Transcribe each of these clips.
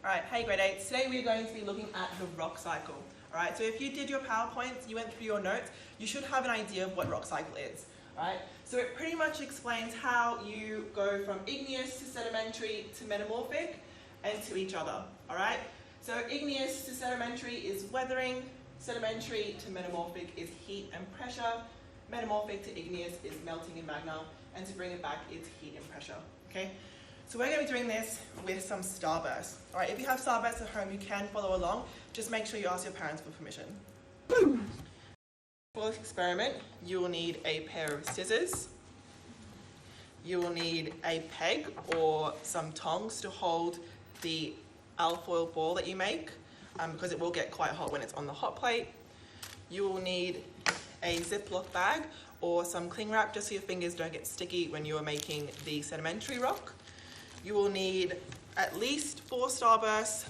Alright, hey grade 8, today we're going to be looking at the rock cycle. Alright, so if you did your PowerPoints, you went through your notes, you should have an idea of what rock cycle is. Alright, so it pretty much explains how you go from igneous to sedimentary to metamorphic and to each other. Alright, so igneous to sedimentary is weathering, sedimentary to metamorphic is heat and pressure, metamorphic to igneous is melting in magma, and to bring it back is heat and pressure. Okay? So we're going to be doing this with some starbursts. Alright, if you have starbursts at home, you can follow along. Just make sure you ask your parents for permission. For this experiment, you will need a pair of scissors. You will need a peg or some tongs to hold the alfoil ball that you make, because it will get quite hot when it's on the hot plate. You will need a Ziploc bag or some cling wrap just so your fingers don't get sticky when you are making the sedimentary rock. You will need at least 4 starbursts,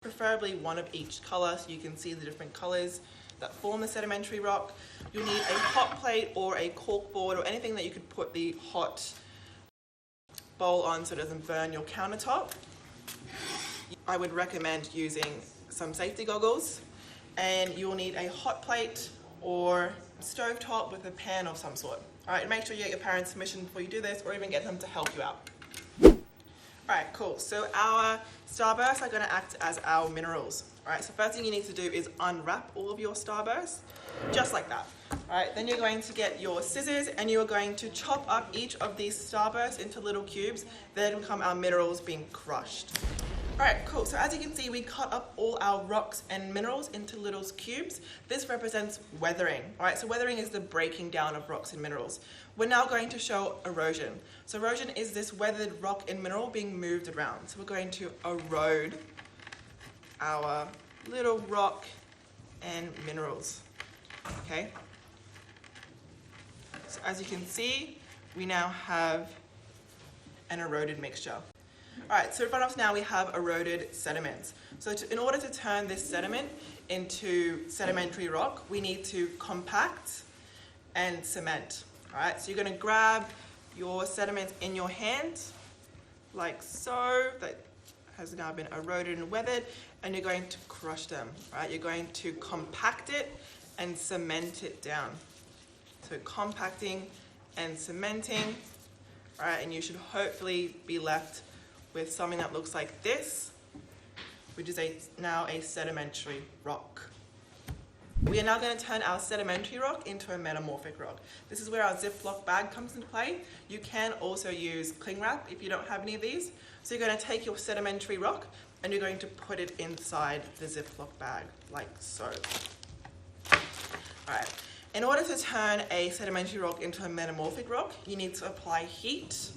preferably one of each colour so you can see the different colours that form the sedimentary rock. You'll need a hot plate or a cork board or anything that you could put the hot bowl on so it doesn't burn your countertop. I would recommend using some safety goggles, and you will need a hot plate or stovetop with a pan of some sort. Alright, make sure you get your parents' permission before you do this, or even get them to help you out. Alright, cool. So our starbursts are going to act as our minerals. Alright, so first thing you need to do is unwrap all of your starbursts, just like that. Alright, then you're going to get your scissors and you're going to chop up each of these starbursts into little cubes. Then become our minerals being crushed. Alright, cool. So as you can see, we cut up all our rocks and minerals into little cubes. This represents weathering. Alright, so weathering is the breaking down of rocks and minerals. We're now going to show erosion. So erosion is this weathered rock and mineral being moved around. So we're going to erode our little rock and minerals. Okay? So as you can see, we now have an eroded mixture. Alright, so in front of us now we have eroded sediments. So in order to turn this sediment into sedimentary rock, we need to compact and cement. Alright, so you're going to grab your sediments in your hand, like so, that has now been eroded and weathered, and you're going to crush them. Alright, you're going to compact it and cement it down. So compacting and cementing, alright, and you should hopefully be left with something that looks like this, which is now a sedimentary rock. We are now going to turn our sedimentary rock into a metamorphic rock. This is where our Ziploc bag comes into play. You can also use cling wrap if you don't have any of these. So you're going to take your sedimentary rock and you're going to put it inside the Ziploc bag, like so. Alright, in order to turn a sedimentary rock into a metamorphic rock, you need to apply heat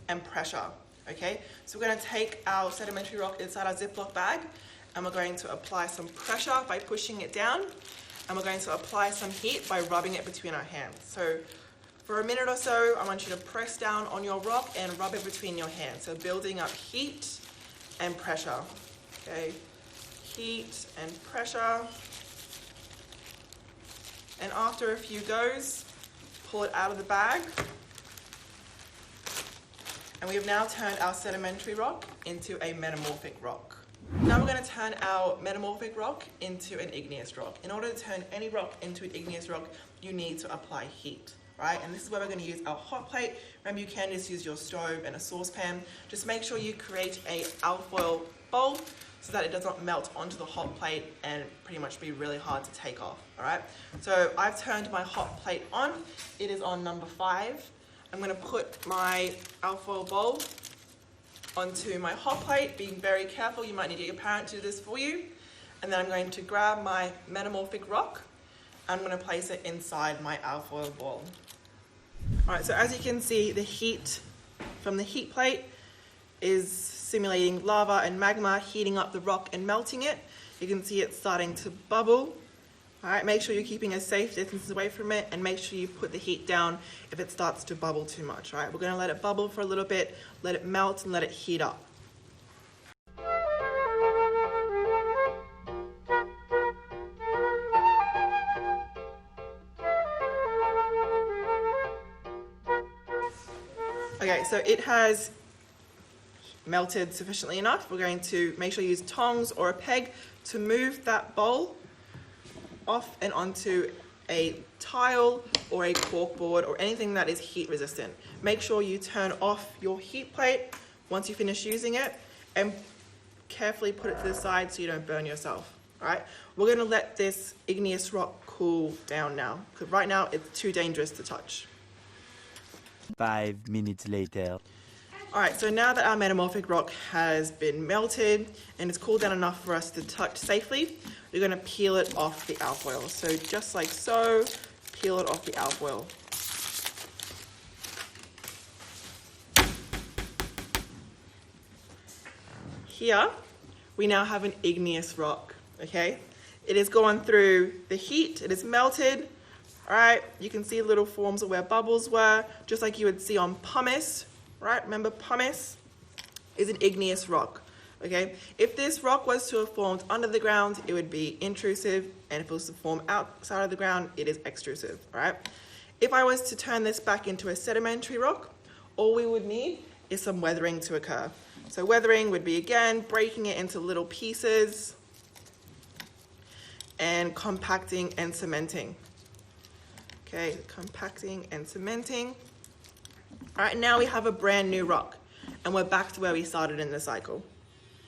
and pressure. Okay, so we're going to take our sedimentary rock inside our Ziploc bag and we're going to apply some pressure by pushing it down, and we're going to apply some heat by rubbing it between our hands. So for a minute or so, I want you to press down on your rock and rub it between your hands. So building up heat and pressure. Okay, heat and pressure. And after a few goes, pull it out of the bag. And we have now turned our sedimentary rock into a metamorphic rock. Now we're going to turn our metamorphic rock into an igneous rock. In order to turn any rock into an igneous rock, you need to apply heat, right? And this is where we're going to use our hot plate. Remember, you can just use your stove and a saucepan. Just make sure you create a alfoil bowl so that it does not melt onto the hot plate and pretty much be really hard to take off, all right? So I've turned my hot plate on. It is on number 5. I'm going to put my alfoil bowl onto my hot plate, being very careful. You might need to get your parent to do this for you. And then I'm going to grab my metamorphic rock. I'm going to place it inside my alfoil bowl. Alright, so as you can see, the heat from the heat plate is simulating lava and magma, heating up the rock and melting it. You can see it starting to bubble. Alright, make sure you're keeping a safe distance away from it, and make sure you put the heat down if it starts to bubble too much. Alright, we're going to let it bubble for a little bit, let it melt and let it heat up. Okay, so it has melted sufficiently enough, we're going to make sure you use tongs or a peg to move that bowl off and onto a tile or a corkboard or anything that is heat resistant. Make sure you turn off your heat plate once you finish using it and carefully put it to the side so you don't burn yourself. All right, we're going to let this igneous rock cool down now, because right now it's too dangerous to touch. 5 minutes later. All right, so now that our metamorphic rock has been melted and it's cooled down enough for us to touch safely, we're going to peel it off the alfoil. So just like so, peel it off the alfoil. Here, we now have an igneous rock, okay? It has gone through the heat, it is melted. All right, you can see little forms of where bubbles were, just like you would see on pumice, right? Remember, pumice is an igneous rock, okay? If this rock was to have formed under the ground, it would be intrusive, and if it was to form outside of the ground, it is extrusive, all right? If I was to turn this back into a sedimentary rock, all we would need is some weathering to occur. So weathering would be, again, breaking it into little pieces and compacting and cementing. Okay, compacting and cementing. All right, now we have a brand new rock, and we're back to where we started in the cycle.